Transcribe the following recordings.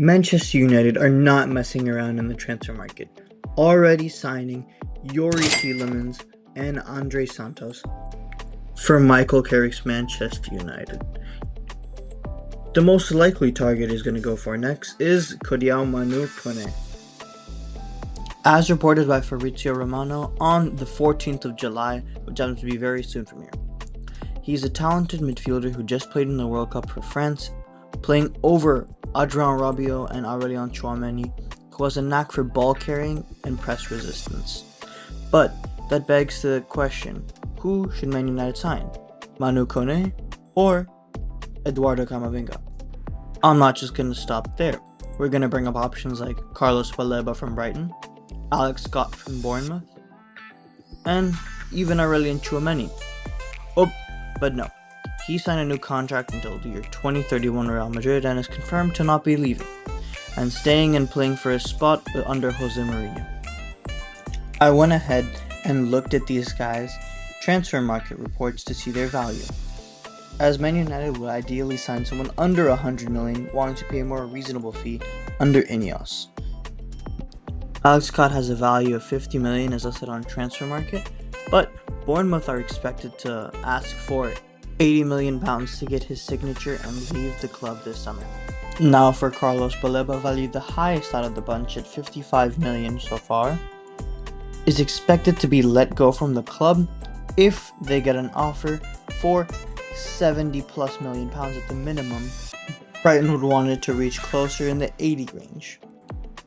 Manchester United are not messing around in the transfer market, already signing Yuri Tielemans and Andre Santos for Michael Carrick's Manchester United. The most likely target is going to go for next is Manu Kone. As reported by Fabrizio Romano on the 14th of July, which happens to be very soon from here. He's a talented midfielder who just played in the World Cup for France, playing over Adrien Rabiot and Aurélien Tchouameni, who has a knack for ball carrying and press resistance. But that begs the question, who should Man United sign? Manu Kone or Eduardo Camavinga? I'm not just going to stop there. We're going to bring up options like Carlos Baleba from Brighton, Alex Scott from Bournemouth, and even Aurélien Tchouameni. Oh, but no. He signed a new contract until the year 2031 Real Madrid and is confirmed to not be leaving, and staying and playing for a spot under Jose Mourinho. I went ahead and looked at these guys' transfer market reports to see their value, as Man United would ideally sign someone under 100 million, wanting to pay a more reasonable fee under Ineos. Alex Scott has a value of 50 million as listed on transfer market, but Bournemouth are expected to ask for 80 million pounds to get his signature and leave the club this summer. Now for Carlos Baleba, valued the highest out of the bunch at 55 million so far, is expected to be let go from the club if they get an offer for 70 plus million pounds at the minimum. Brighton would want it to reach closer in the 80 range.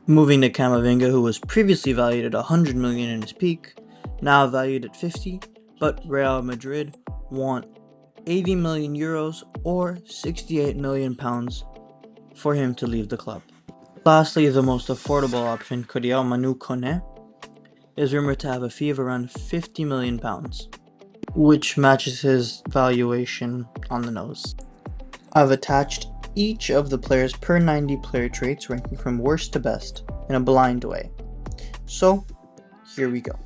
Moving to Camavinga, who was previously valued at 100 million in his peak, now valued at 50, but Real Madrid want 80 million euros or 68 million pounds for him to leave the club. Lastly, the most affordable option, Manu Kone, is rumored to have a fee of around 50 million pounds, which matches his valuation on the nose. I've attached each of the players per 90 player traits, ranking from worst to best in a blind way. So, here we go.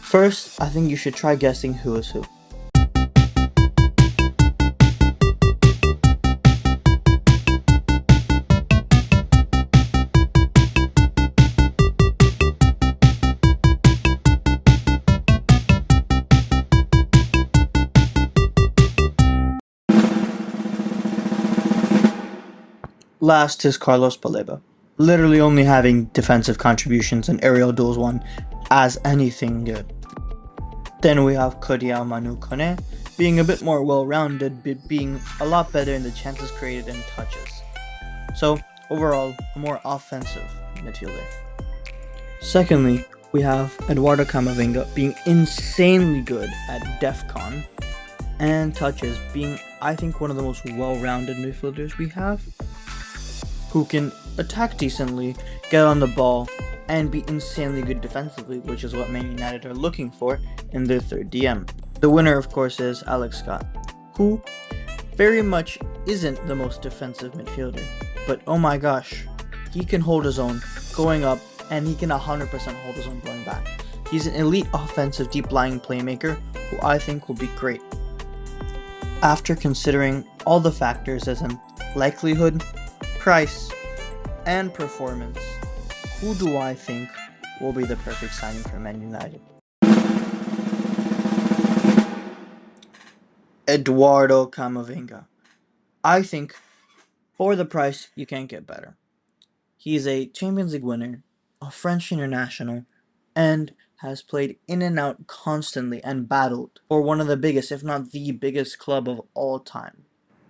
First, I think you should try guessing who is who. Last is Carlos Baleba, literally only having defensive contributions and aerial duels won as anything good. Then we have Manu Kone, being a bit more well-rounded, but being a lot better in the chances created and touches. So, overall, a more offensive midfielder. Secondly, we have Eduardo Camavinga being insanely good at DEFCON and touches, being, I think, one of the most well-rounded midfielders we have, who can attack decently, get on the ball, and be insanely good defensively, which is what Man United are looking for in their third DM. The winner, of course, is Alex Scott, who very much isn't the most defensive midfielder, but oh my gosh, he can hold his own going up, and he can 100% hold his own going back. He's an elite offensive deep-lying playmaker who I think will be great. After considering all the factors as in likelihood, price, and performance, who do I think will be the perfect signing for Man United? Eduardo Camavinga. I think for the price, you can't get better. He's a Champions League winner, a French international, and has played in and out constantly and battled for one of the biggest, if not the biggest club of all time.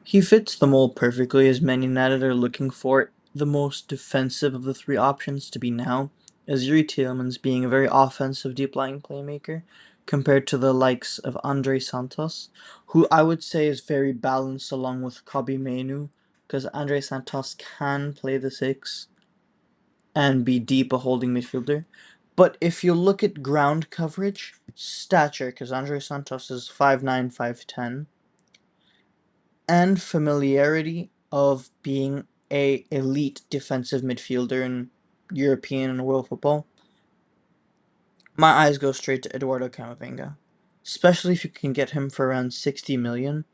He fits the mold perfectly as Man United are looking for the most defensive of the three options to be now, as Yuri Tielemans being a very offensive deep-lying playmaker compared to the likes of Andre Santos, who I would say is very balanced along with Kobbie Mainoo, because Andre Santos can play the 6 and be deep a holding midfielder. But if you look at ground coverage, stature, because Andre Santos is 5'9", 5'10", and familiarity of being a elite defensive midfielder in European and world football, my eyes go straight to Eduardo Camavinga, especially if you can get him for around 60 million.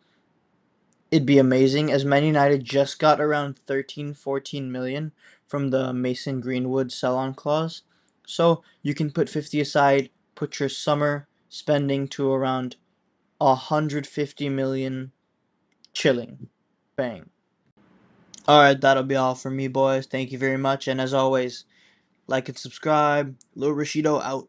It'd be amazing, as Man United just got around 13, 14 million from the Mason Greenwood sell-on clause. So you can put 50 aside, put your summer spending to around 150 million, chilling. Bang. Alright, that'll be all for me, boys. Thank you very much, and as always, like and subscribe. Lil Rashido out.